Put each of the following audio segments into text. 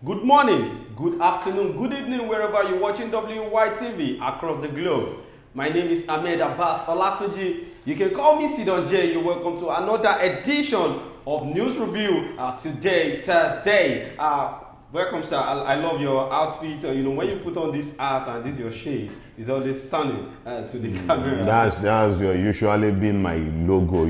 Good morning, good afternoon, good evening, wherever you're watching WYTV across the globe. My name is Ahmed Abbas Olatuji. You can call me Sidon J. You're welcome to another edition of News Review today, Thursday. Welcome, sir. I love your outfit. When you put on this hat and this your shade, it's always stunning to the camera. That's usually been my logo,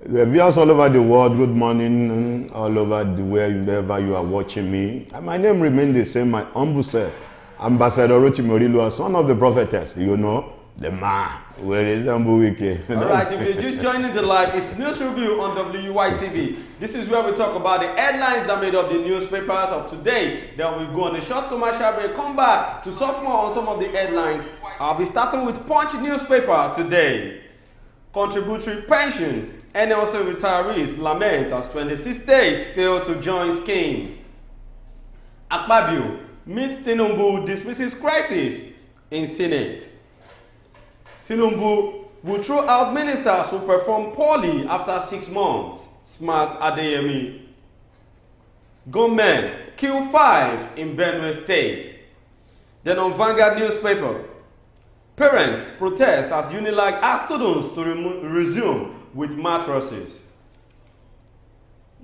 viewers all over the world, good morning, all over wherever you are watching me. And my name remains the same, my humble self, Ambassador Rochimorilu, son of the prophetess, the man. Where is Ambuike? Alright, if you're just joining the live, it's News Review on WYTV. This is where we talk about the headlines that made up the newspapers of today. Then we go on a short commercial break, come back to talk more on some of the headlines. I'll be starting with Punch newspaper today. Contributory pension. NLC retirees lament as 26 states fail to join scheme. Akpabio meets Tinubu, dismisses crisis in Senate. Tinubu will throw out ministers who perform poorly after 6 months. Smart Adeyemi. Gunmen kill 5 in Benue State. Then on Vanguard newspaper, parents protest as Unilag asks students to resume with mattresses.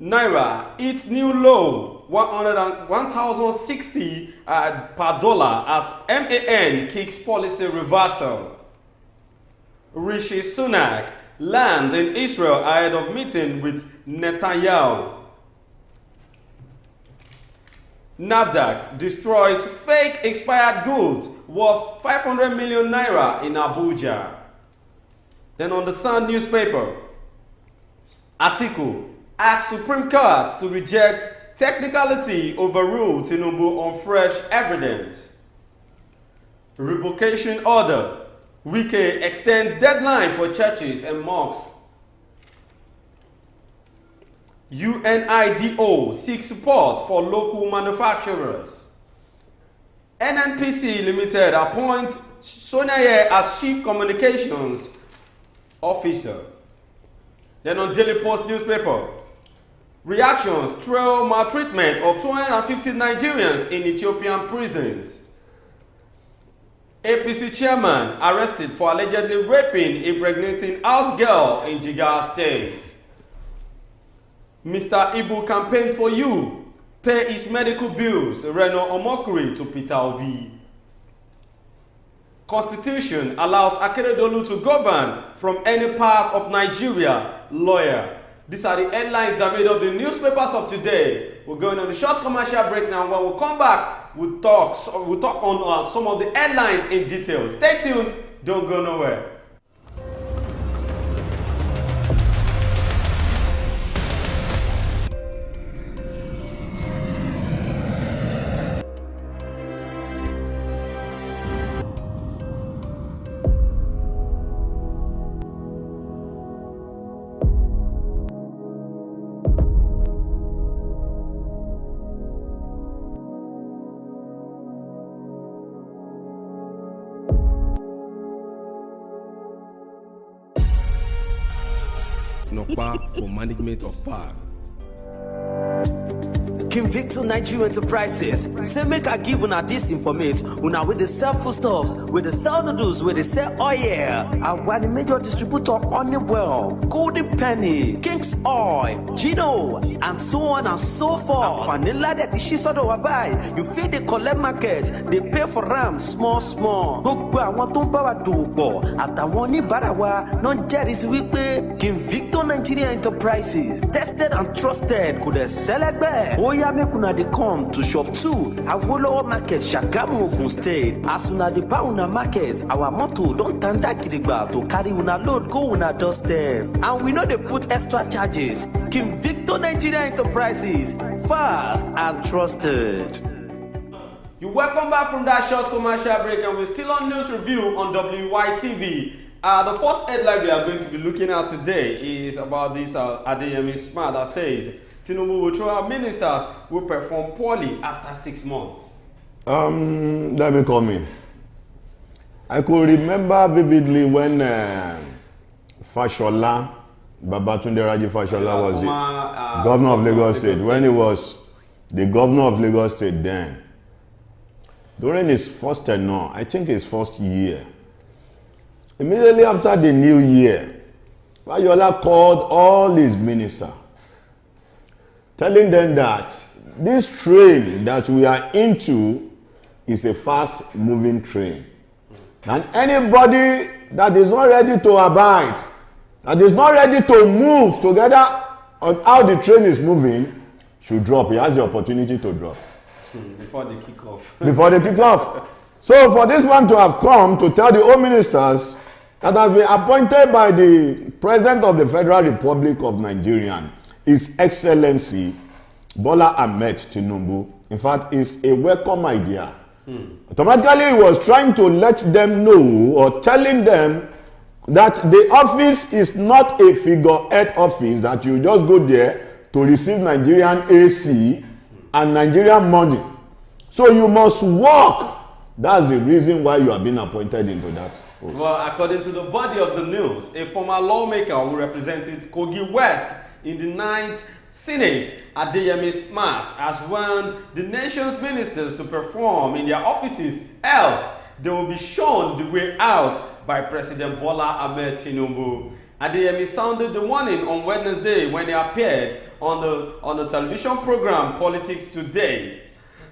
Naira hits new low, 1,060 per dollar as MAN kicks policy reversal. Rishi Sunak lands in Israel ahead of meeting with Netanyahu. NAFDAC destroys fake expired goods worth 500 million naira in Abuja. Then on the Sun newspaper, Atiku asks Supreme Court to reject technicality overrule Tinubu on fresh evidence. Revocation order. Wike extends deadline for churches and mosques. UNIDO seeks support for local manufacturers. NNPC Limited appoints Sonaye as Chief Communications Officer. Then on Daily Post newspaper, reactions trail maltreatment of 250 Nigerians in Ethiopian prisons. APC chairman arrested for allegedly raping a pregnant house girl in Jigawa State. Mr. Ibu campaign for you. Pay his medical bills. Reno Omokiri to Peter Obi. Constitution allows Akeredolu to govern from any part of Nigeria. Lawyer. These are the headlines that made up the newspapers of today. We're going on a short commercial break now. When we come back, we'll talk on some of the headlines in detail. Stay tuned. Don't go nowhere. Nokpa for management of power. King Victor Nigeria Enterprises say make I give una this informate una with the sell foodstuffs, with the sell noodles, with the sell oil. And one major distributor Honeywell, Golden Penny, King's Oil, Gino, and so on and so forth. And vanilla that she sort of buy, you feed the collect market, they pay for ram small. Gbogbo àwọn tó ń bá wa dòwò pọ̀ àtàwọn oníbàárà wa náà jẹ́rìí sí wípé King Victor Nigeria Enterprises tested and trusted kò dẹ̀ sẹ́lẹ̀gbẹ́. Oya make una dey come to shop 2 Awolowo Market, Shagamu, Ogun State. As una dey buy una market, our motto don tanda gidigba to carry una load go una doorstep. And we no dey put extra charges. King Victor Nigeria Enterprises, fast and trusted. You're welcome back from that short commercial break, and we're still on News Review on WYTV. The first headline we are going to be looking at today is about this Adeyemi Smart that says Tinubu will throw out ministers who perform poorly after 6 months. Let me come in. I could remember vividly when Fashola, Babatunde Raji Fashola was the governor of Lagos State, when he was the governor of Lagos State then, during his first tenure, I think his first year, immediately after the new year, Bayola called all his ministers, telling them that this train that we are into is a fast-moving train. And anybody that is not ready to abide, that is not ready to move together on how the train is moving, should drop. He has the opportunity to drop. Before they kick off. Before they kick off. So for this one to have come to tell the home ministers that has been appointed by the President of the Federal Republic of Nigeria, His Excellency Bola Ahmed Tinubu, in fact, is a welcome idea. Automatically, he was trying to let them know or telling them that the office is not a figurehead office that you just go there to receive Nigerian AC and Nigerian money. So you must work. That's the reason why you have been appointed into that post. Well, according to the body of the news, a former lawmaker who represented Kogi West in the 9th Senate, Adeyemi Smart, has warned the nation's ministers to perform in their offices, else they will be shown the way out by President Bola Ahmed Tinubu. Adeyemi sounded the warning on Wednesday when he appeared on the television program Politics Today.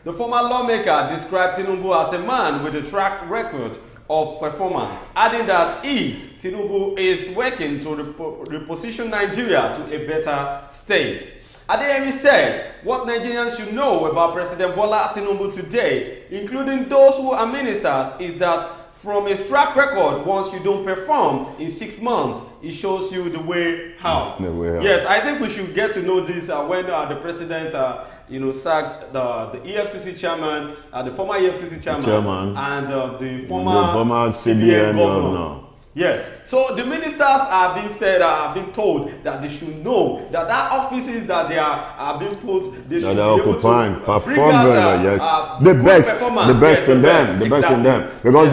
The former lawmaker described Tinubu as a man with a track record of performance, adding that Tinubu, is working to reposition Nigeria to a better state. Adeyemi said, what Nigerians should know about President Bola Tinubu today, including those who are ministers, is that from his track record, once you don't perform in 6 months, it shows you the way out. The way out. Yes, I think we should get to know this when the president sacked the EFCC chairman, the former EFCC chairman, and the former CBN governor. Yes, so the ministers are being told that they should know that offices that they are being put, they should be able to perform very well. Yes, the best in them, because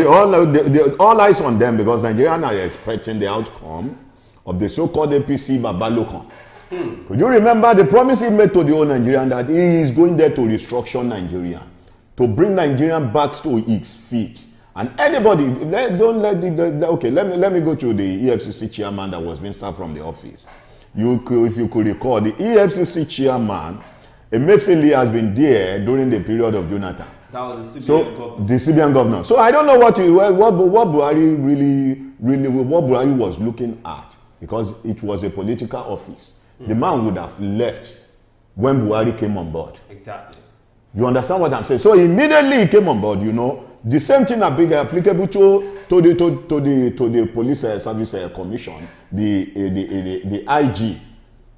yes. All eyes on them, because Nigerians are expecting the outcome of the so-called APC Babalokan. Could you remember the promise he made to the whole Nigerian that he is going there to restructure Nigeria, to bring Nigerian back to its feet? And anybody, let me go to the EFCC chairman that was being sacked from the office. If you could recall, the EFCC chairman, Emefiele, has been there during the period of Jonathan. That was the CBN governor. The CBN governor. So I don't know what Buhari what Buhari was looking at, because it was a political office. The man would have left when Buhari came on board. Exactly. You understand what I'm saying? So immediately he came on board, the same thing applicable to the police service commission, the IG,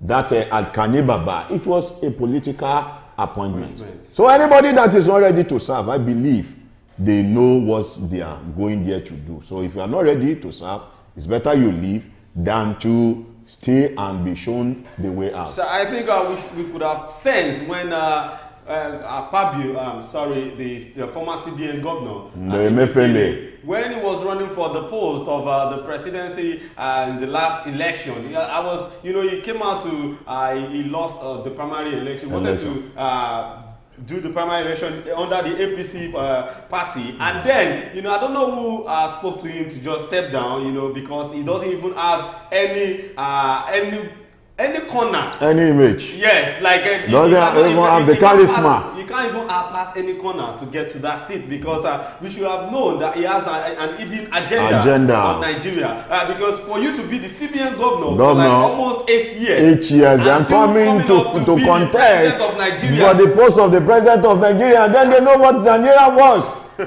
that Alkani Baba. It was a political appointment. So anybody that is not ready to serve, I believe they know what they are going there to do. So if you are not ready to serve, it's better you leave than to stay and be shown the way out. So I think we could have sensed when Pabio, the former CBN governor, Emefiele, when he was running for the post of the presidency in the last election, he came out to, he lost the primary election, wanted to do the primary election under the APC party, and then I don't know who spoke to him to just step down, because he doesn't even have any corner, any image. Yes, like doesn't even have the charisma. You can't even pass any corner to get to that seat, because we should have known that he has an hidden agenda on Nigeria. Because for you to be the CBN governor for like almost 8 years, and coming to contest for the post of the president of Nigeria, and then they know what Nigeria was. He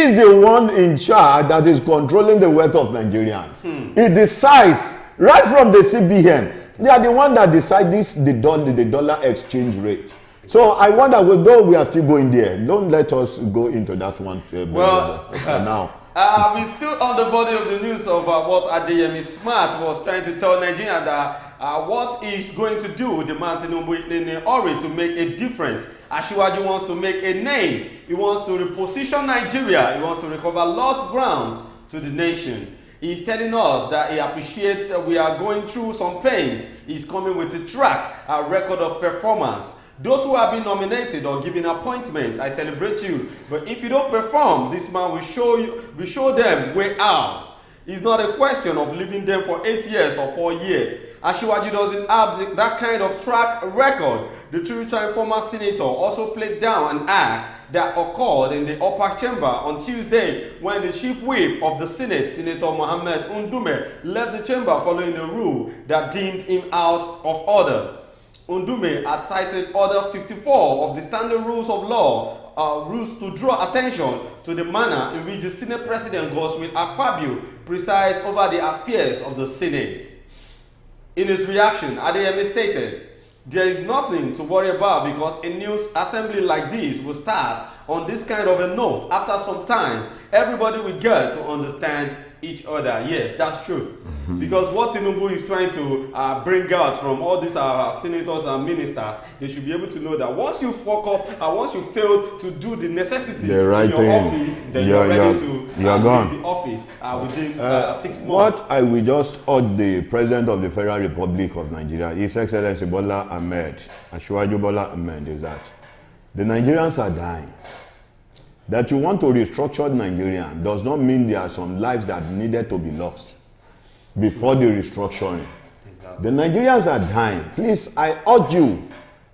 is the one in charge that is controlling the wealth of Nigeria. He decides. Right from the CBN, they are the one that decides the dollar exchange rate. So I wonder, though we are still going there, don't let us go into that one for now. We're still on the body of the news of what Adeyemi Smart was trying to tell Nigeria, that what he's going to do, the man Tinubu in a hurry to make a difference. Asiwaju wants to make a name. He wants to reposition Nigeria. He wants to recover lost grounds to the nation. He's telling us that he appreciates we are going through some pains. He's coming with a track, a record of performance. Those who have been nominated or given appointments, I celebrate you. But if you don't perform, this man will show them way out. It's not a question of leaving them for 8 years or 4 years. Asiwaju doesn't have that kind of track record. The Churchill former senator also played down an act that occurred in the upper chamber on Tuesday when the chief whip of the Senate, Senator Mohammed Undume, left the chamber following a rule that deemed him out of order. Undume had cited Order 54 of the Standard Rules of Law, rules to draw attention to the manner in which the Senate President Godswill Akpabio presides over the affairs of the Senate. In his reaction, Adeyemi stated, "There is nothing to worry about because a new assembly like this will start on this kind of a note. After some time, everybody will get to understand each other." Yes, that's true. Because what Tinubu is trying to bring out from all these senators and ministers, they should be able to know that once you fuck up, once you fail to do the necessity in your office, then you're ready to leave the office within 6 months. What I will just urge the President of the Federal Republic of Nigeria, His Excellency Bola Ahmed, Asiwaju Bola Ahmed, is that the Nigerians are dying. That you want to restructure Nigeria does not mean there are some lives that needed to be lost before the restructuring. Exactly. The Nigerians are dying. Please, I urge you,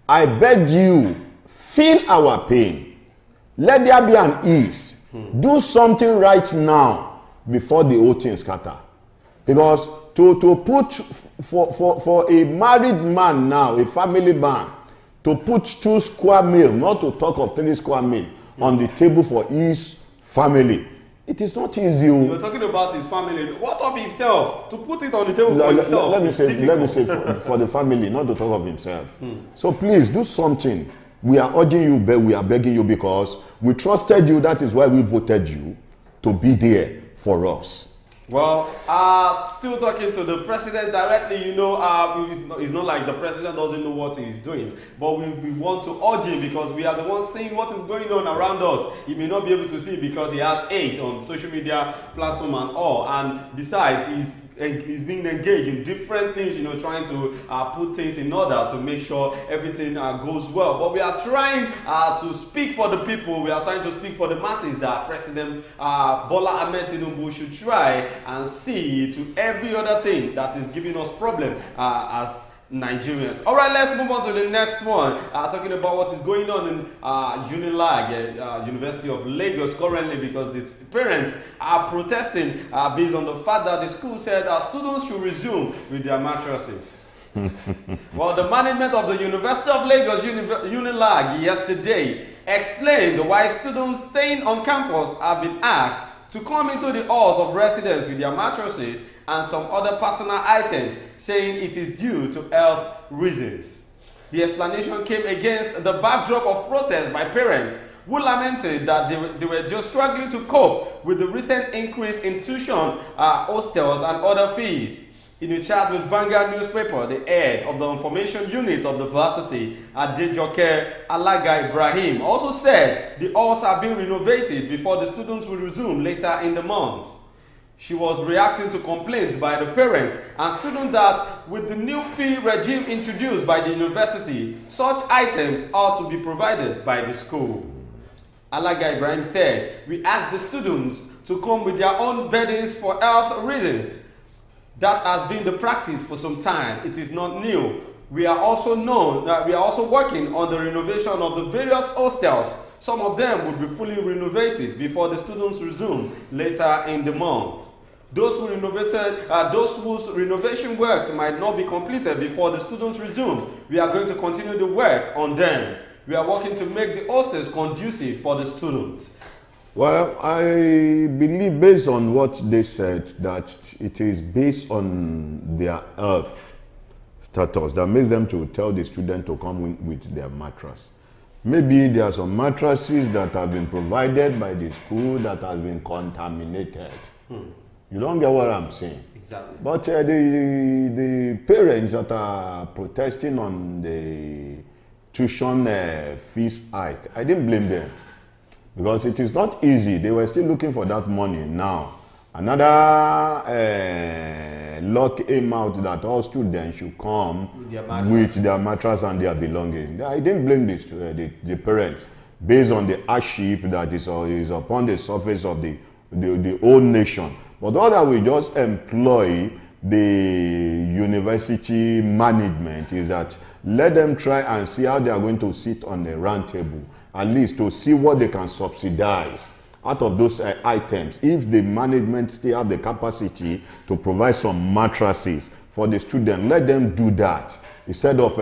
I beg you, feel our pain. Let there be an ease. Do something right now before the whole thing scatter. Because to put, for a married man now, a family man, to put 2 square meal, not to talk of 3 square meal, on the table for his family, it is not easy. You're talking about his family. What of himself? To put it on the table for himself. Let me say for the family, not to talk of himself. So please do something. We are urging you, we are begging you, because we trusted you. That is why we voted you to be there for us. Well, still talking to the president directly, you know, it's not like the president doesn't know what he's doing, but we want to urge him because we are the ones seeing what is going on around us. He may not be able to see because he has 8 on social media platform and all, and besides, he's being engaged in different things, you know, trying to put things in order to make sure everything goes well. But we are trying to speak for the people. We are trying to speak for the masses that President Bola Ahmed Tinubu should try and see to every other thing that is giving us problem as Nigerians. All right, let's move on to the next one. Talking about what is going on in UNILAG, University of Lagos currently, because the parents are protesting based on the fact that the school said students should resume with their mattresses. Well, the management of the University of Lagos, UNILAG, yesterday explained why students staying on campus have been asked to come into the halls of residence with their mattresses and some other personal items, saying it is due to health reasons. The explanation came against the backdrop of protests by parents who lamented that they were just struggling to cope with the recent increase in tuition, hostels and other fees. In a chat with Vanguard newspaper, the head of the information unit of the varsity, Adejoke Alaga Ibrahim, also said the halls are being renovated before the students will resume later in the month. She was reacting to complaints by the parents and students that with the new fee regime introduced by the university, such items are to be provided by the school. Alaga Ibrahim said, "We asked the students to come with their own burdens for health reasons. That has been the practice for some time. It is not new. We are also working on the renovation of the various hostels. Some of them will be fully renovated before the students resume later in the month. Those whose renovation works might not be completed before the students resume. We are going to continue the work on them. We are working to make the hostels conducive for the students." Well, I believe based on what they said, that it is based on their health status that makes them to tell the student to come in with their mattress. Maybe there are some mattresses that have been provided by the school that has been contaminated. You don't get what I'm saying? Exactly. But the parents that are protesting on the tuition fees hike, I didn't blame them. Because it is not easy. They were still looking for that money now. Another law came out that all students should come with their mattress and their belongings. I didn't blame the parents based on the hardship that is upon the surface of the whole nation. But all that we just employ the university management is that let them try and see how they are going to sit on a round table, at least to see what they can subsidize out of those items. If the management still have the capacity to provide some mattresses for the student, let them do that instead of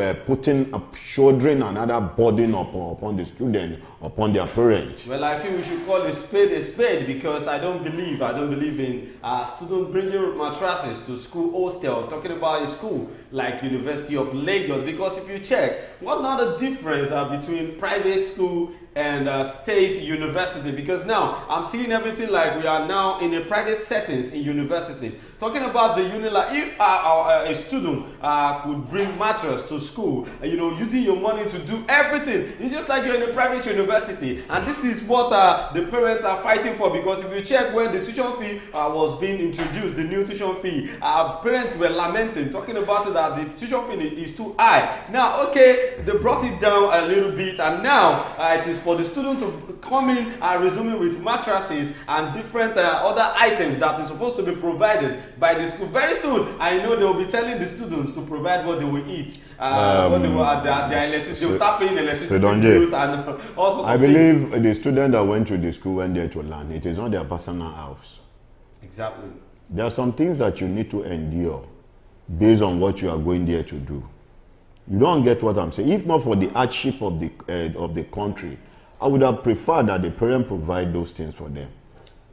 shouldering another burden upon the student, upon their parents. Well, I think we should call a spade because I don't believe in students bringing mattresses to school hostel, talking about a school like University of Lagos. Because if you check, what's now the difference between private school and state university? Because now I'm seeing everything like we are now in a private settings in universities. Talking about the if a student could bring mattress to school, using your money to do everything, it's just like you're in a private university. And this is what the parents are fighting for, because if you check when the tuition fee was being introduced, the new tuition fee, parents were lamenting, talking about it that the tuition fee is too high. Now, okay, they brought it down a little bit, and now it is for the student to come in and resuming with mattresses and different other items that is supposed to be provided by the school. Very soon, I know they will be telling the students to provide what they will eat, what they will their electricity. They will start paying electricity bills and also. I believe the student that went to the school went there to learn. It is not their personal house. Exactly. There are some things that you need to endure based on what you are going there to do. You don't get what I'm saying. If not for the hardship of the country, I would have preferred that the parent provide those things for them.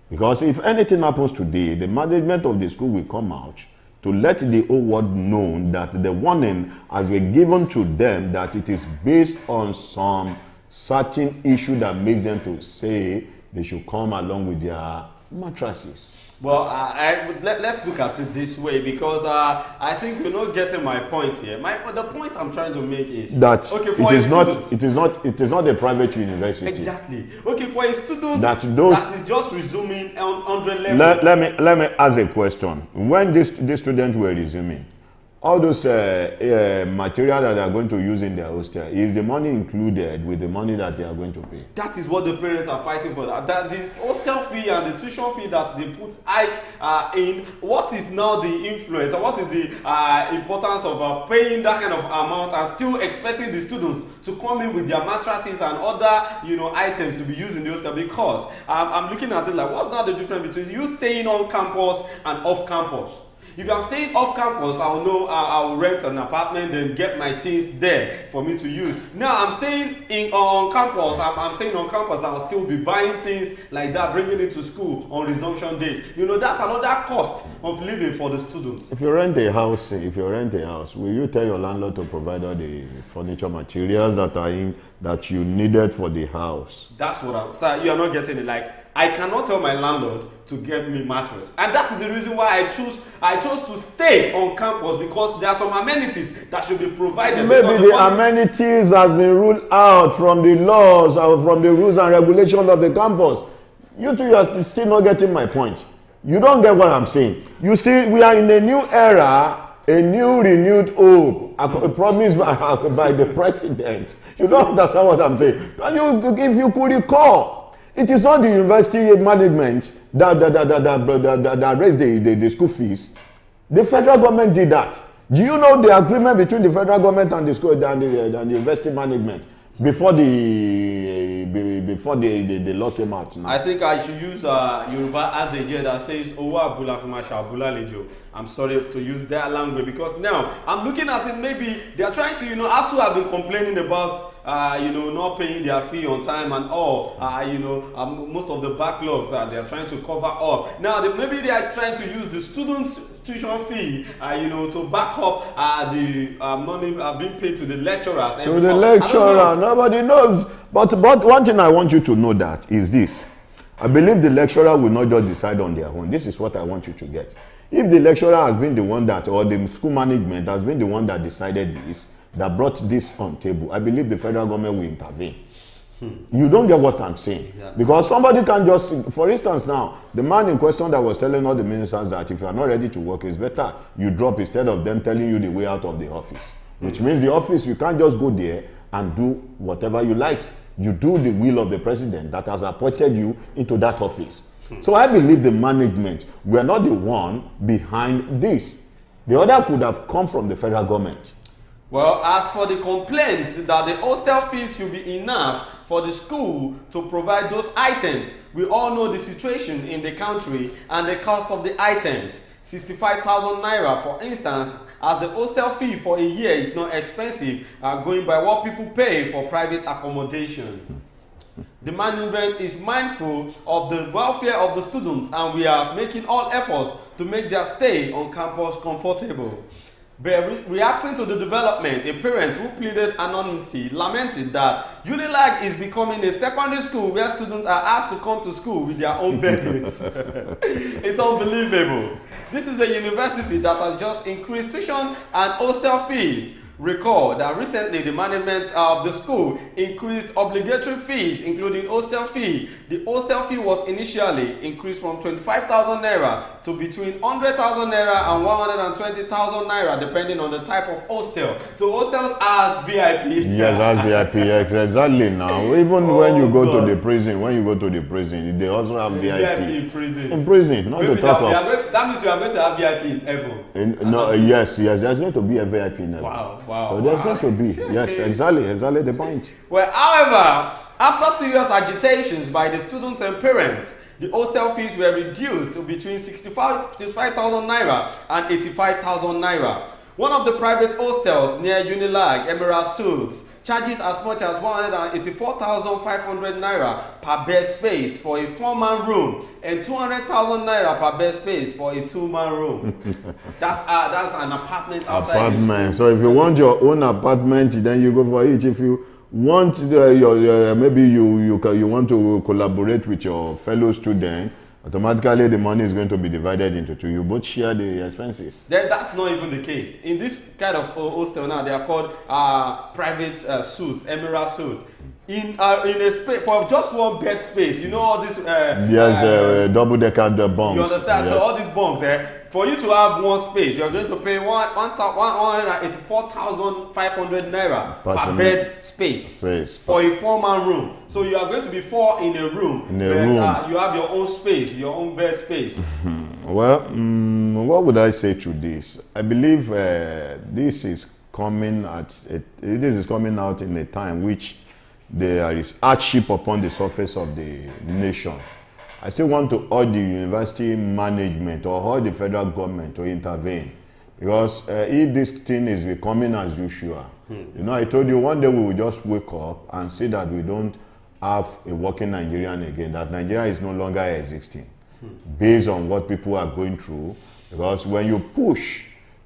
Because if anything happens today, the management of the school will come out to let the whole world know that the warning has been given to them, that it is based on some certain issue that makes them to say they should come along with their mattresses. Well, let's look at it this way, because I think you're not getting my point here. The point I'm trying to make is that okay, for it is not a private university. Exactly. Okay, for a student that is just resuming on 100 level. Let me ask a question. When these students were resuming, all those material that they are going to use in their hostel, is the money included with the money that they are going to pay? That is what the parents are fighting for. That the hostel fee and the tuition fee that they put in, what is now the influence, or what is the importance of paying that kind of amount and still expecting the students to come in with their mattresses and other items to be used in the hostel? Because I'm looking at it like, what's now the difference between you staying on campus and off campus? If I'm staying off campus, I'll know I'll rent an apartment and get my things there for me to use. Now I'm staying on campus. I'm staying on campus. I'll still be buying things like that, bringing it to school on resumption date. That's another cost of living for the students. If you rent a house, will you tell your landlord to provide all the furniture materials that you needed for the house? That's what I'm saying. You are not getting it. Like, I cannot tell my landlord to get me mattress, and that is the reason why I chose to stay on campus, because there are some amenities that should be provided. Maybe the amenities has been ruled out from the laws or from the rules and regulations of the campus. You two are still not getting my point. You don't get what I'm saying. You see, we are in a new era, a new renewed hope, promised by the president. You don't understand what I'm saying. If you could recall, it is not the university management that raised the school fees. The federal government did that. Do you know the agreement between the federal government and the school and the university management before the law came out? Now, I think I should use Yoruba adage that says "Owo abula fumasha abula lejo." I'm sorry to use that language, because now I'm looking at it. Maybe they are trying to, ASU have been complaining about not paying their fee on time and all. Most of the backlogs they are trying to cover up. Now maybe they are trying to use the students' tuition fee, to back up the money being paid to the lecturers. To the lecturer, nobody knows. But one thing I want you to know that is this: I believe the lecturer will not just decide on their own. This is what I want you to get. If the lecturer has been the one that, or the school management has been the one that decided this, that brought this on table, I believe the federal government will intervene. You don't get what I'm saying. Exactly. Because somebody can just, for instance now, the man in question that was telling all the ministers that if you are not ready to work, it's better you drop instead of them telling you the way out of the office. Which means the office, you can't just go there and do whatever you like. You do the will of the president that has appointed you into that office. So I believe the management were not the one behind this. The other could have come from the federal government. Well, as for the complaint that the hostel fees should be enough for the school to provide those items, we all know the situation in the country and the cost of the items. 65,000 naira, for instance, as the hostel fee for a year is not expensive, going by what people pay for private accommodation. The management is mindful of the welfare of the students, and we are making all efforts to make their stay on campus comfortable. But reacting to the development, a parent who pleaded anonymity lamented that Unilag is becoming a secondary school where students are asked to come to school with their own beddings. It's unbelievable. This is a university that has just increased tuition and hostel fees. Recall that recently the management of the school increased obligatory fees, including hostel fee. The hostel fee was initially increased from 25,000 naira to between 100,000 naira and 120,000 naira, depending on the type of hostel. So hostels are VIP. Yes, as VIP, exactly. Now, even when you go to the prison, they also have VIP. VIP in prison. In prison, not to talk of. That means we are going to have VIP in heaven. No, yes, there's going to be a VIP in heaven. Wow. So there's going to be, yes, exactly the point. Well, however, after serious agitations by the students and parents, the hostel fees were reduced to between 65,000 naira and 85,000 naira. One of the private hostels near Unilag, MR IBU, charges as much as 184,500 naira per bed space for a 4-man room and 200,000 naira per bed space for a 2-man room. That's an apartment outside. Apartment. So if you want your own apartment, then you go for it. If you want maybe you want to collaborate with your fellow student, automatically the money is going to be divided into two. You both share the expenses. That's not even the case. In this kind of hostel now, they are called private suites, MR suites. In a space for just one bed space, you know all this. Double-decker bunks. You understand? Yes. So all these bunks, for you to have one space, you are going to pay 184,500 naira per bed space for a 4-man room. So you are going to be 4 in a room. You have your own space, your own bed space. Well, what would I say to this? I believe this is coming out in a time which there is hardship upon the surface of the nation. I still want to urge the university management or urge the federal government to intervene, because if this thing is becoming as usual, you know, I told you one day we will just wake up and see that we don't have a working Nigerian again, that Nigeria is no longer existing, based on what people are going through. Because when you push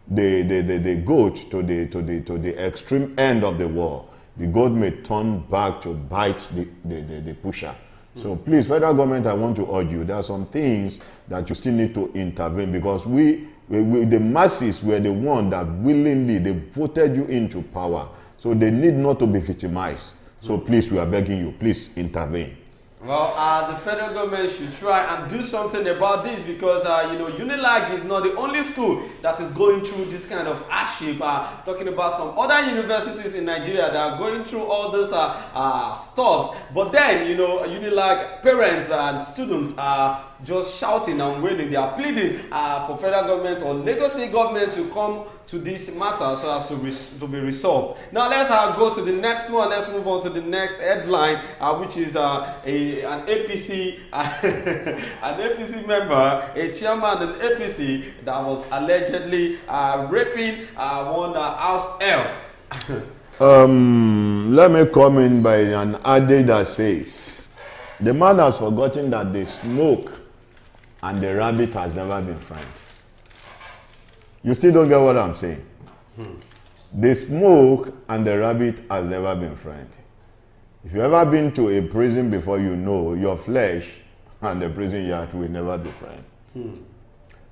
the goat to the extreme end of the war, the goat may turn back to bite the pusher. So please, federal government, I want to urge you, there are some things that you still need to intervene, because the masses were the one that willingly, they voted you into power. So they need not to be victimized. So please, we are begging you, please intervene. Well, the federal government should try and do something about this, because you know, Unilag is not the only school that is going through this kind of hardship. Talking about some other universities in Nigeria that are going through all this stuff. But then, you know, Unilag parents and students are just shouting and wailing. They are pleading for federal government or Lagos State government to come to this matter so as to be resolved. Now let's go to the next one. Let's move on to the next headline, which is an APC an APC member, a chairman of the APC that was allegedly raping one house help. Let me come in by an adage that says, the man has forgotten that the smoke and the rabbit has never been friends. You still don't get what I'm saying? The smoke and the rabbit has never been friends. If you've ever been to a prison before, you know your flesh and the prison yard will never be friends.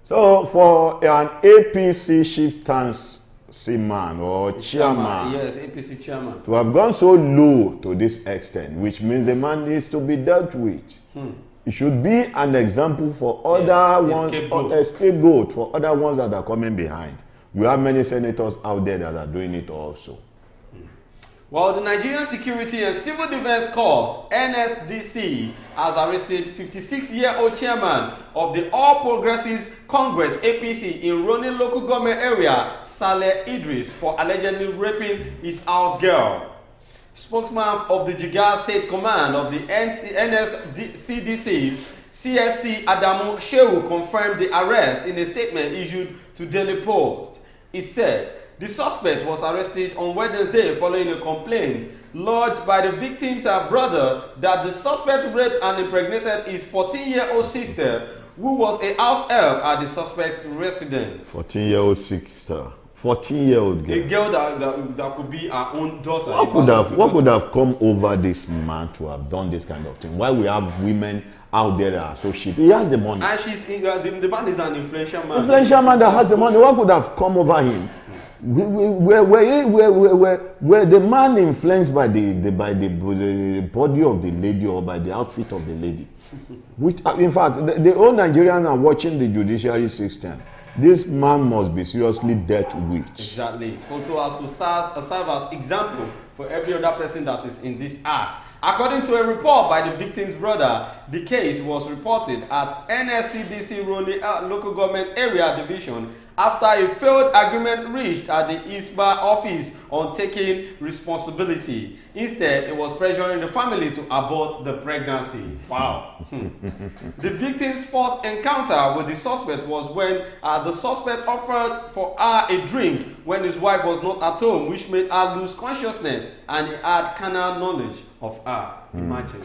So for an APC chieftain's seaman or chairman. Yes, APC chairman. To have gone so low to this extent, which means the man needs to be dealt with. It should be an example for other ones, a scapegoat for other ones that are coming behind. We have many senators out there that are doing it also. Well, the Nigerian Security and Civil Defense Corps, NSDC, has arrested 56-year-old chairman of the All Progressives Congress, APC, in Ronin local government area, Saleh Idris, for allegedly raping his house girl. Spokesman of the Jigawa State Command of the NSCDC, CSC Adamu Shehu, confirmed the arrest in a statement issued to Daily Post. He said the suspect was arrested on Wednesday following a complaint lodged by the victim's brother that the suspect raped and impregnated his 14-year-old sister, who was a house help at the suspect's residence. 14-year-old sister. 14-year-old girl. A girl that could be our own daughter. What could have come over this man to have done this kind of thing? Why we have women out there that are so cheap? He has the money. And she's the man is an influential man. Influential man that has the money. What could have come over him? Where the man influenced by the body of the lady or by the outfit of the lady. Which, in fact, the whole Nigerians are watching the judiciary system. This man must be seriously dealt with. Exactly. His photo has to serve as example for every other person that is in this act. According to a report by the victim's brother, the case was reported at NSCDC Roni Local Government Area Division after a failed agreement reached at the ISBA office on taking responsibility. Instead, it was pressuring the family to abort the pregnancy. Wow. The victim's first encounter with the suspect was when the suspect offered for her a drink when his wife was not at home, which made her lose consciousness, and he had carnal knowledge of her. Imagine.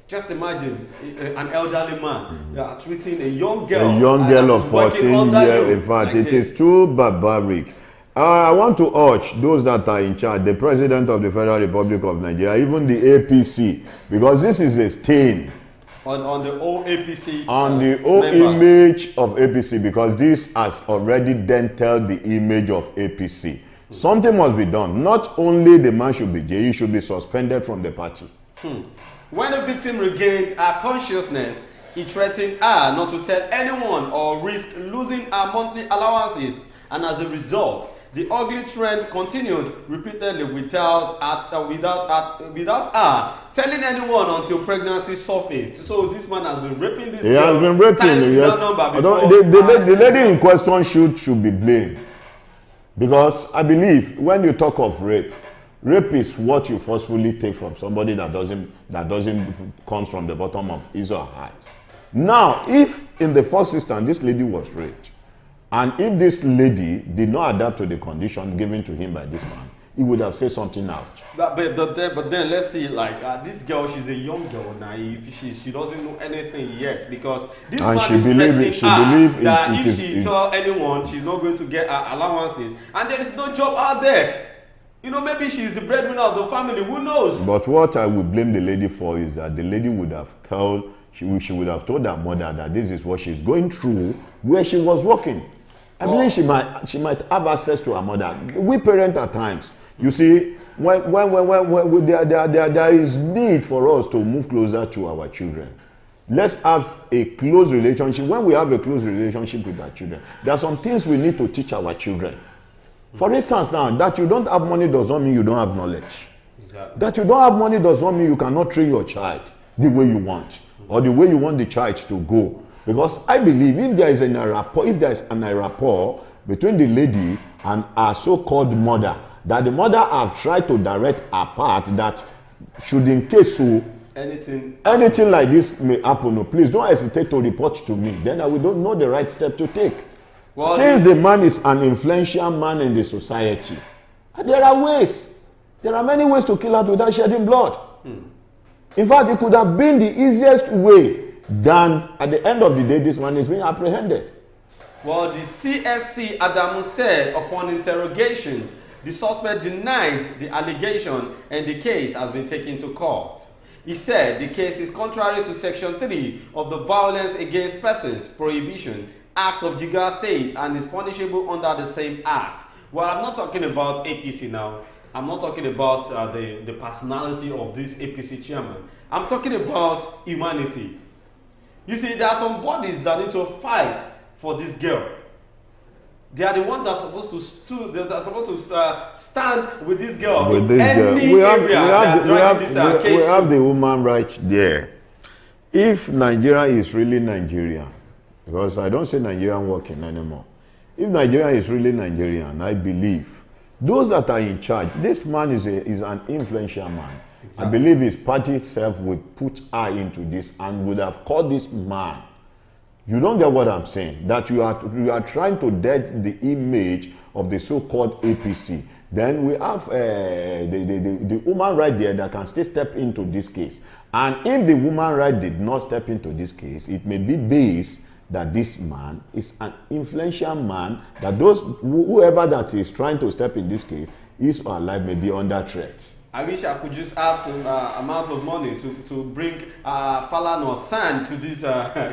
Just imagine an elderly man treating a young girl. A young girl of 14 years. In fact, like it is too barbaric. I want to urge those that are in charge, the President of the Federal Republic of Nigeria, even the APC, because this is a stain on the whole APC. On the whole image of APC, because this has already dented the image of APC. Something must be done. Not only the man should be jailed, he should be suspended from the party. When the victim regained her consciousness, he threatened her not to tell anyone or risk losing her monthly allowances, and as a result, the ugly trend continued repeatedly without her telling anyone until pregnancy surfaced. So this man has been raping this girl. He has been raping. Yes. The lady in question should be blamed, because I believe when you talk of rape is what you forcefully take from somebody that doesn't comes from the bottom of his or her heart. Now, if in the first instance this lady was raped, and if this lady did not adapt to the condition given to him by this man, he would have said something out. But then let's see, like this girl, she's a young girl, naive. She doesn't know anything yet, because this man is threatening her that if she tells anyone, she's not going to get her allowances, and there is no job out there. You know, maybe she's the breadwinner of the family. Who knows? But what I would blame the lady for is that the lady would have told her mother that this is what she's going through where she was working. I believe she might have access to her mother. We parent at times. You see, when there is need for us to move closer to our children. Let's have a close relationship. When we have a close relationship with our children, there are some things we need to teach our children. For instance, now, that you don't have money does not mean you don't have knowledge. Exactly. That you don't have money does not mean you cannot train your child the way you want, or the way you want the child to go. Because I believe if there is an rapport between the lady and her so-called mother, that the mother have tried to direct her path, that should in case so anything like this may happen, no, please don't hesitate to report to me. Then I will don't know the right step to take. Well, since the man is an influential man in the society, there are ways. There are many ways to kill out without shedding blood. In fact, it could have been the easiest way than at the end of the day this man is being apprehended. Well, the CSC Adamu said upon interrogation, the suspect denied the allegation and the case has been taken to court. He said the case is contrary to Section 3 of the Violence Against Persons Prohibition Act of Jigawa State and is punishable under the same act. Well, I'm not talking about APC now. I'm not talking about the personality of this APC chairman. I'm talking about humanity. You see, there are some bodies that need to fight for this girl. They are the ones that are supposed to stand with this girl. With this girl, we have the human rights there. If Nigeria is really Nigeria, because I don't say Nigerian working anymore. If Nigeria is really Nigerian, I believe those that are in charge, this man is an influential man. Exactly. I believe his party itself would put eye into this and would have called this man. You don't get what I'm saying? That you are trying to dead the image of the so-called APC. Then we have the human right there that can still step into this case. And if the human right did not step into this case, it may be based that this man is an influential man, that whoever that is trying to step in this case, his or her life may be under threat. I wish I could just have some amount of money to bring Falan or San to this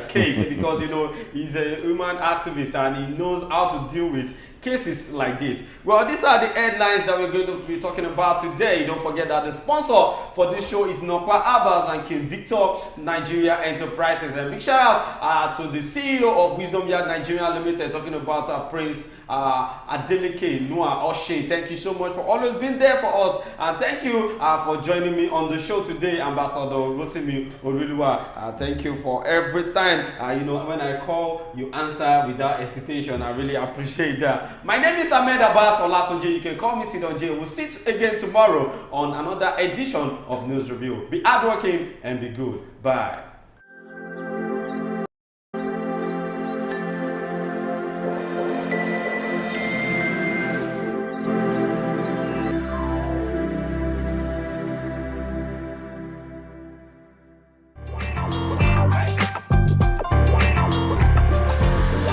case because, you know, he's a human activist and he knows how to deal with cases like this. Well, these are the headlines that we're going to be talking about today. Don't forget that the sponsor for this show is Nokpa Abbas and King Victor Nigeria Enterprises. And big shout out to the CEO of Wisdom Yard Nigeria Limited, talking about Prince Adeleke Noah Oshe. Thank you so much for always being there for us, and thank you for joining me on the show today, Ambassador Rotimi Oriluwa. Thank you for every time you know, when I call, you answer without hesitation. I really appreciate that. My name is Ahmed Abbas Olatunji. You can call me Sidon J. We'll see you again tomorrow on another edition of News Review. Be hardworking and be good. Bye.